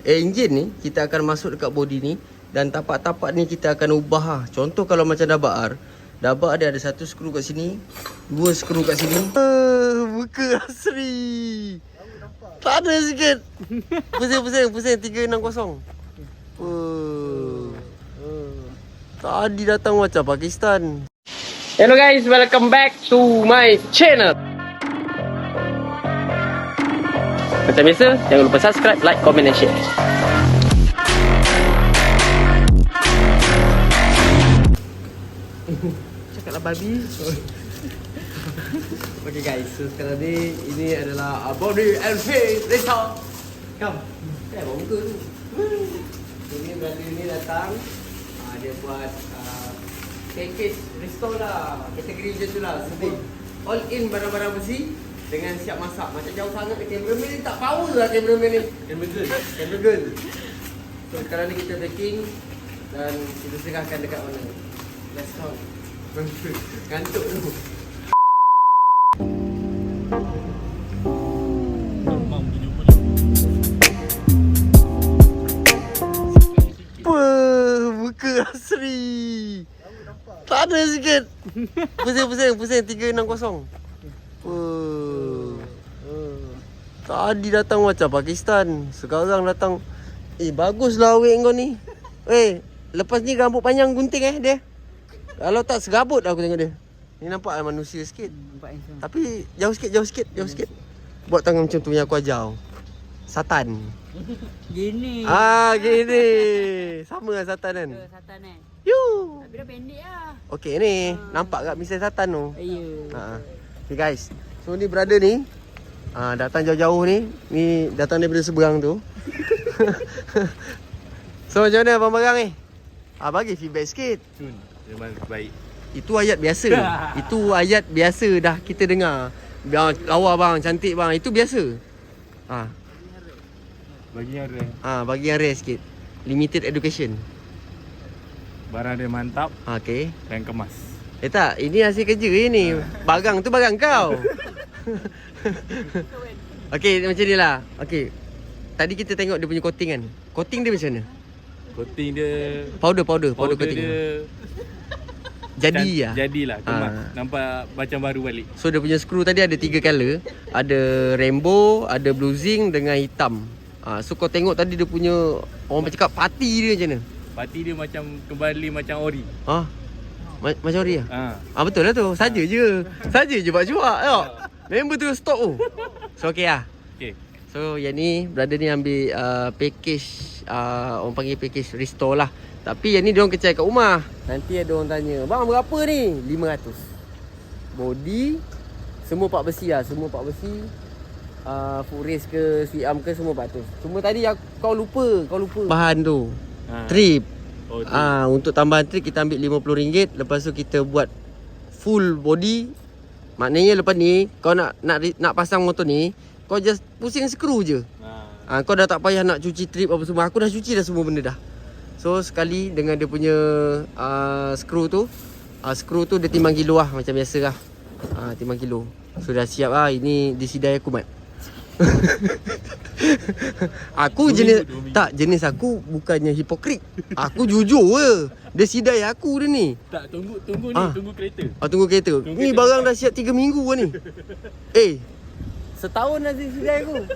Enjin ni kita akan masuk dekat body ni. Dan tapak-tapak ni kita akan ubah lah. Contoh kalau macam dabak R, dabak dia ada satu skru kat sini, dua skru kat sini. Muka asri. Tak ada sikit. Pusing 360. Tadi datang macam Pakistan. Hello guys, welcome back to my channel. Macam biasa, jangan lupa subscribe, like, comment and share. Cakaplah babi. Okay guys, so sekarang ni ini adalah body and face Risa. Come. Bawa muka tu. Ini berada ni datang. Dia buat package restore lah. Kategori macam tu lah. Sebut all in barang-barang besi dengan siap masak. Macam jauh sangat ni cameraman ni tak power lah cameraman ni. Camera girl. So sekarang ni kita packing dan kita serahkan dekat mana. Let's go. Ngantuk tu. Muka asri. Tak ada sikit. Pusing 360. Tadi datang macam Pakistan, sekarang datang. Baguslah awet kau ni. Lepas ni rambut panjang gunting dia. Kalau tak serabut aku tengok dia. Ni nampak manusia sikit. Tapi jauh sikit. Buat tangan macam tu yang aku ajar. Satan. Gini. Gini. Sama lah Satan kan? Satan kan? Tapi dah pendek lah. Okey ni, nampak tak misal Satan tu? Ya. Okay guys. So ni brother ni datang jauh-jauh ni. Ni datang daripada seberang tu. So macam mana barang-barang ni? Bagi feedback sikit. Memang baik. Itu ayat biasa. Itu ayat biasa dah kita dengar. Lawa bang, cantik bang. Itu biasa. Bagi yang rare. Bagi yang rare sikit. Limited education. Barang dia mantap. Okey. Dan kemas. Tak, ini hasil kerja ni. Barang tu barang kau. Okey, macam ni lah. Okey. Tadi kita tengok dia punya coating kan. Coating dia macam mana? Coating dia Powder coating dia Jadilah kemas. Nampak macam baru balik. So dia punya skru tadi ada 3 color. Ada rainbow, ada blue zinc dengan hitam. So kau tengok tadi dia punya, orang cakap party dia macam mana? Parti dia macam kembali macam ori. Macam ori lah? Betul lah tu. Saja je buat cuak tengok. Member tu stop tu. So okey lah. Okay. So yang ni brother ni ambil package, orang panggil package restore lah. Tapi yang ni diorang kecil kat rumah. Nanti ada orang tanya, bang berapa ni? 500. Body semua part besi lah. Semua part besi. Full race ke, sweet arm ke, semua 400. Cuma tadi kau lupa bahan tu. Trip. Untuk tambahan trip kita ambil RM50. Lepas tu kita buat full body. Maknanya lepas ni kau nak pasang motor ni, kau just pusing skru je. Kau dah tak payah nak cuci trip apa semua. Aku dah cuci dah semua benda dah. So sekali dengan dia punya skru tu, skru tu dia timbang kilo lah macam biasa lah. Timbang kilo. So dah siap lah. Ini disidai aku mat. Aku jenis aku bukannya hipokrit. Aku jujur je. Dia sidai aku dia ni. Tak, tunggu ni, tunggu kereta. Tunggu kereta. Ni barang dah siap 3 minggu lah ni. Setahun dah sidai aku.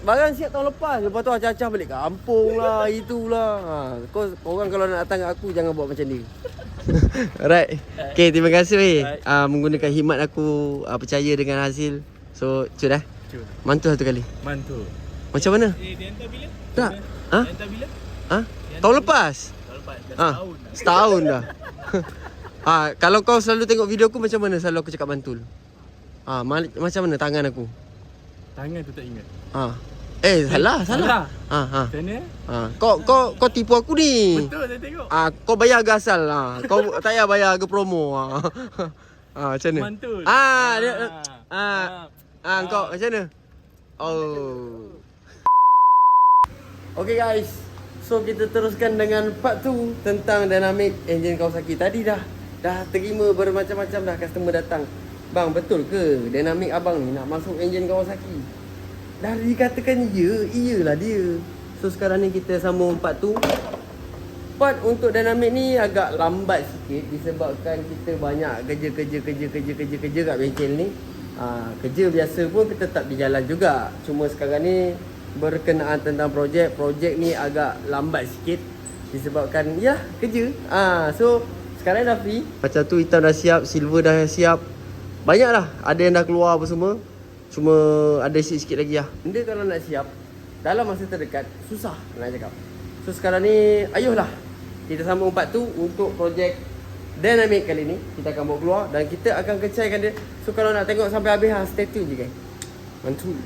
Barang siap tahun lepas. Lepas tu acah-acah balik kampung lah, itulah. Korang kalau nak datang kat aku jangan buat macam ni. Alright. Okay, terima kasih menggunakan khidmat aku, percaya dengan hasil. So, sudah. Mantul satu kali. Mantul. Macam mana? Dia hantar bila? Tak. Dia hantar bila? Tahun lepas. Setahun dah. Kalau kau selalu tengok video aku macam mana selalu aku cakap mantul? Macam mana tangan aku? Tangan tu tak ingat. Salah. Macam mana? Kau tipu aku ni. Betul, saya tengok. Kau bayar harga asal lah. Kau tak payah bayar harga promo. Macam mana? Mantul. Kau macam mana? Okay guys. So kita teruskan dengan part 2 tentang dynamic engine Kawasaki. Tadi dah terima bermacam-macam dah customer datang. Bang, betul ke dynamic abang ni nak masuk engine Kawasaki? dah dikatakan iyalah dia. So sekarang ni kita sambung part tu. Part untuk dinamik ni agak lambat sikit disebabkan kita banyak kerja kat bengkel ni. Kerja biasa pun tetap berjalan juga. Cuma sekarang ni berkenaan tentang projek ni agak lambat sikit disebabkan ya kerja. So sekarang dah free. Macam tu hitam dah siap, silver dah siap. Banyak lah, ada yang dah keluar apa semua. Cuma ada sikit lagi lah. Benda kalau nak siap dalam masa terdekat susah nak cakap. So sekarang ni ayolah kita sambung part tu untuk projek Dynamic kali ni. Kita akan bawa keluar dan kita akan kecaikan dia. So kalau nak tengok sampai habis, stay tune je guys. Mantul.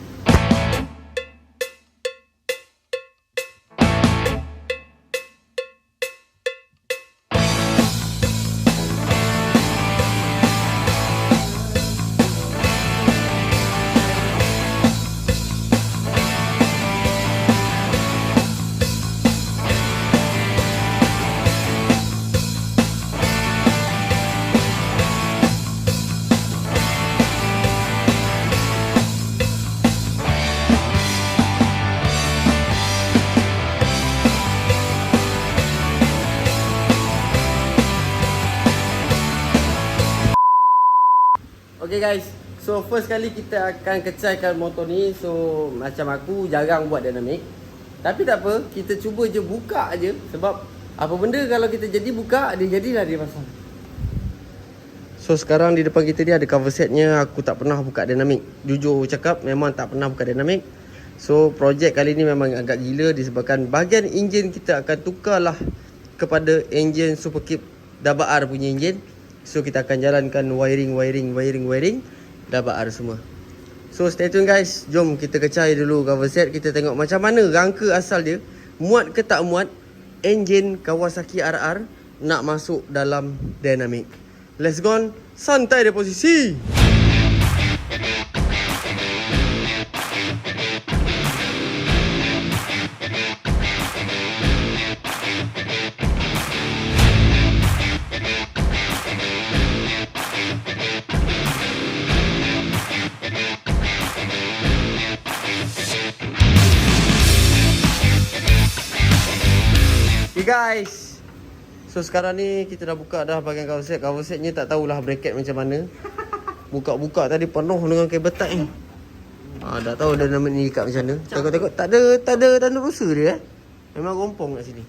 Okay guys, so first kali kita akan kecaikan motor ni. So macam aku jarang buat dinamik, tapi tak apa, kita cuba je buka je. Sebab apa benda kalau kita jadi buka, dia jadilah dia pasang. So sekarang di depan kita ni ada cover setnya. Aku tak pernah buka dinamik, jujur cakap memang tak pernah buka dinamik. So projek kali ni memang agak gila disebabkan bahagian enjin kita akan tukarlah kepada enjin Superkip Double R punya enjin. So kita akan jalankan wiring Double R semua. So stay tune guys. Jom kita kecai dulu cover set. Kita tengok macam mana rangka asal dia, muat ke tak muat enjin Kawasaki RR nak masuk dalam dinamik. Let's go. Santai dia posisi. Guys, so sekarang ni kita dah buka dah bahagian cover set. Cover setnya tak tahulah bracket macam mana. Buka-buka tadi penuh dengan kabel tight ni. Dah tahu dah nama ni ikat macam mana. Tengok-tengok tak ada tanda rusa dia Memang rompong kat sini.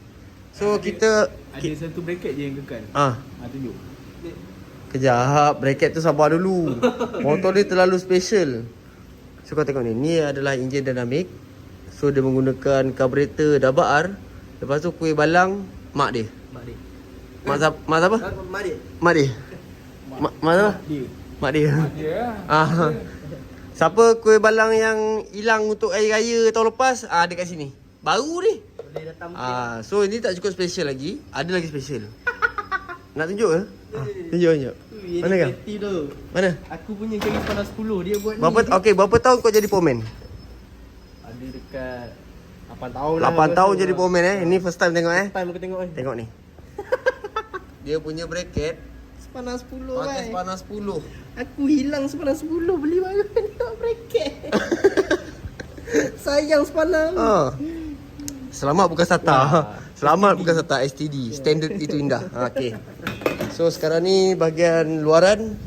So kita ada satu bracket je yang kekal. Tunjuk. Kejap, bracket tu sabar dulu. Motor ni terlalu special. So kau tengok ni, ni adalah enjin dinamik. So dia menggunakan carburetor Double R. Lepas tu kuih balang mak dia. Mak siapa? Mak siapa? Mak dia. Mak dia. Mak siapa? Mak dia. Siapa kuih balang yang hilang untuk air raya tahun lepas? Dekat sini. Baru ni. So ini tak cukup special lagi. Ada lagi special. Nak tunjuk ke? Tunjuk. Mana kau? Mana? Aku punya jari panas 10 dia buat berapa tahun kau jadi pomen? Ada dekat 8 tahun lah. 8 tahun jadi pomen Ini first time tengok First time aku tengok Tengok ni. Dia punya bracket sepanas 10 pakai sepanas 10. Aku hilang sepanas 10 beli baru tengok bracket. Sayang sepanas. Selamat bukan SATA. Selamat bukan SATA, STD. Standard itu indah. Okay. So sekarang ni bahagian luaran.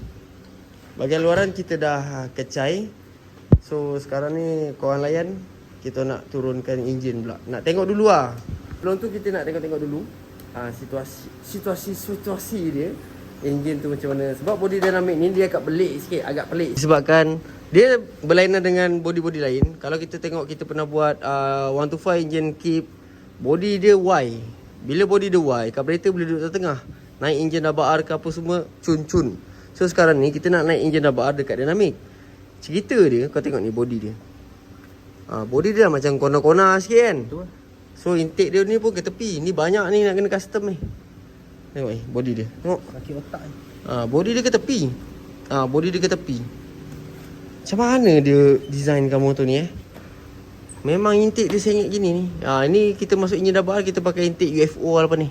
Bahagian luaran kita dah kecai. So sekarang ni korang layan. Kita nak turunkan enjin pula. Nak tengok dulu lah. Sebelum tu kita nak tengok dulu situasi dia. Enjin tu macam mana. Sebab body dynamic ni dia agak pelik. Disebabkan dia berlainan dengan body-body lain. Kalau kita tengok, kita pernah buat 125 engine kip. Body dia Y. Bila body dia Y, carburetor boleh duduk tengah. Naik enjin Double R ke apa semua, cun. So sekarang ni kita nak naik enjin Double R dekat dynamic. Cerita dia, kau tengok ni body dia. Body dia macam kona-kona sikit kan. So intake dia ni pun ke tepi. Ni banyak ni nak kena custom ni. Tengok ni body dia. Tengok. Kaki otak ni. Body dia ke tepi. Body dia ke tepi. Macam mana dia designkan motor ni Memang intake dia sengit gini ni. Ini kita masuk enjin Double R, kita pakai intake UFO apa ni.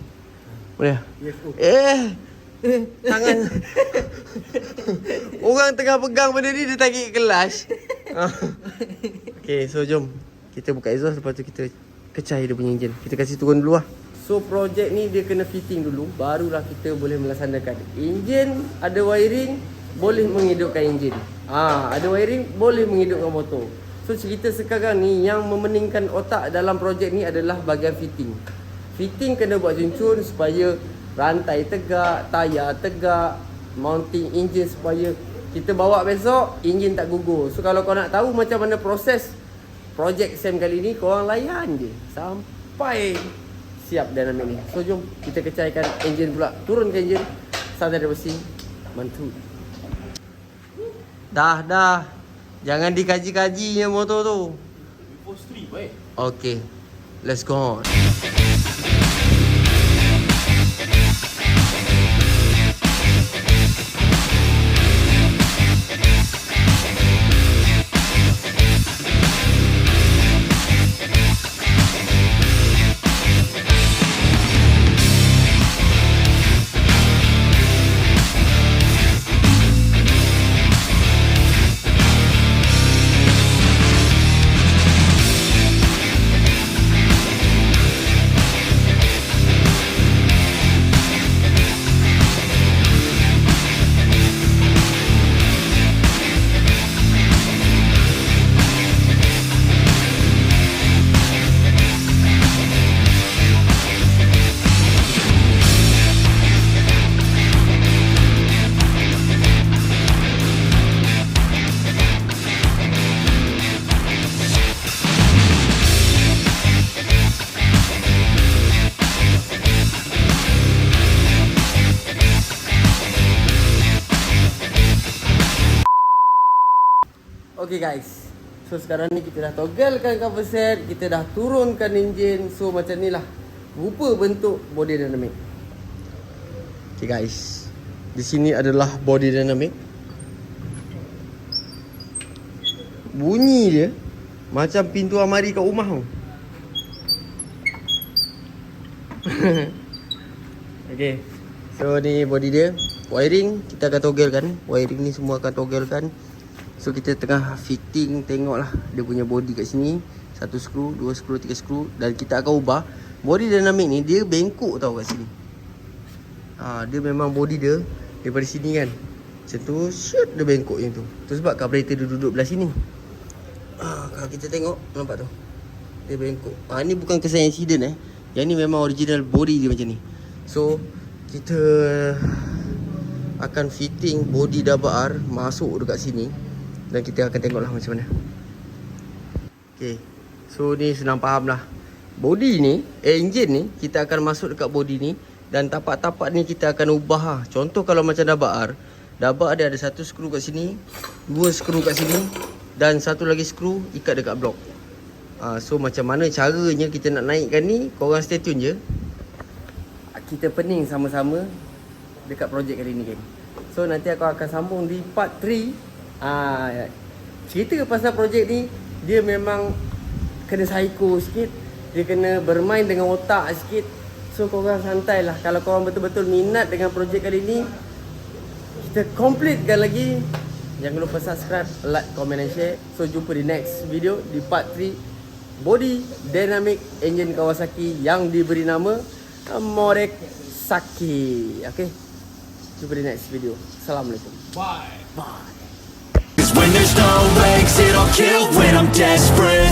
Boleh? UFO. Tangan. Orang tengah pegang benda ni dia tarik kelas. Okay, so jom kita buka exhaust, lepas tu kita kecai dia punya enjin. Kita kasih turun dulu lah. So projek ni dia kena fitting dulu, barulah kita boleh melaksanakan. Enjin ada wiring, boleh menghidupkan enjin. Ada wiring, boleh menghidupkan motor. So cerita sekarang ni yang memeningkan otak dalam projek ni adalah bahagian fitting. Fitting kena buat juncun supaya rantai tegak, tayar tegak, mounting enjin supaya kita bawa besok enjin tak gugur. So kalau kau nak tahu macam mana proses projek Sam kali ni, korang layan je sampai siap Dynamic ni. So jom kita kecaikan enjin pula. Turunkan enjin, starter dia bersih, mantul. Dah. Jangan dikaji-kaji yang motor tu. Before street baik. Okay, let's go on. Okay guys, so sekarang ni kita dah togglekan cover set, kita dah turunkan enjin. So macam ni lah rupa bentuk body dynamic. Okay guys, di sini adalah body dynamic. Bunyi dia macam pintu almari kat rumah tu. Okay, so ni body dia. Wiring kita akan togglekan. Wiring ni semua akan togglekan. So kita tengah fitting, tengoklah dia punya body kat sini. 1 skru, 2 skru, 3 skru. Dan kita akan ubah. Body dynamic ni dia bengkok tau kat sini. Dia memang body dia daripada sini kan, macam tu, shoot, dia bengkok macam tu. Tu sebab carburetor dia duduk belah sini. Kalau kita tengok, nampak tu, dia bengkok. Ni bukan kesan accident Yang ni memang original body dia macam ni. So kita akan fitting body double R masuk dekat sini. Dan kita akan tengoklah macam mana. Okay, so ni senang faham lah. Body ni, enjin ni, kita akan masuk dekat body ni. Dan tapak-tapak ni kita akan ubah lah. Contoh kalau macam double R, dia ada 1 skru kat sini, 2 skru kat sini, dan 1 lagi skru ikat dekat blok. So macam mana caranya kita nak naikkan ni, korang stay tune je. Kita pening sama-sama dekat projek kali ni kan. So nanti aku akan sambung di part 3. Cerita pasal projek ni, dia memang kena psycho sikit. Dia kena bermain dengan otak sikit. So korang santai lah. Kalau korang betul-betul minat dengan projek kali ni, kita completekan lagi. Jangan lupa subscribe, like, comment and share. So jumpa di next video, di part 3 body dynamic engine Kawasaki yang diberi nama Morek Saki. Okay, jumpa di next video. Assalamualaikum. Bye. Bye. When there's no legs, it'll kill when I'm desperate.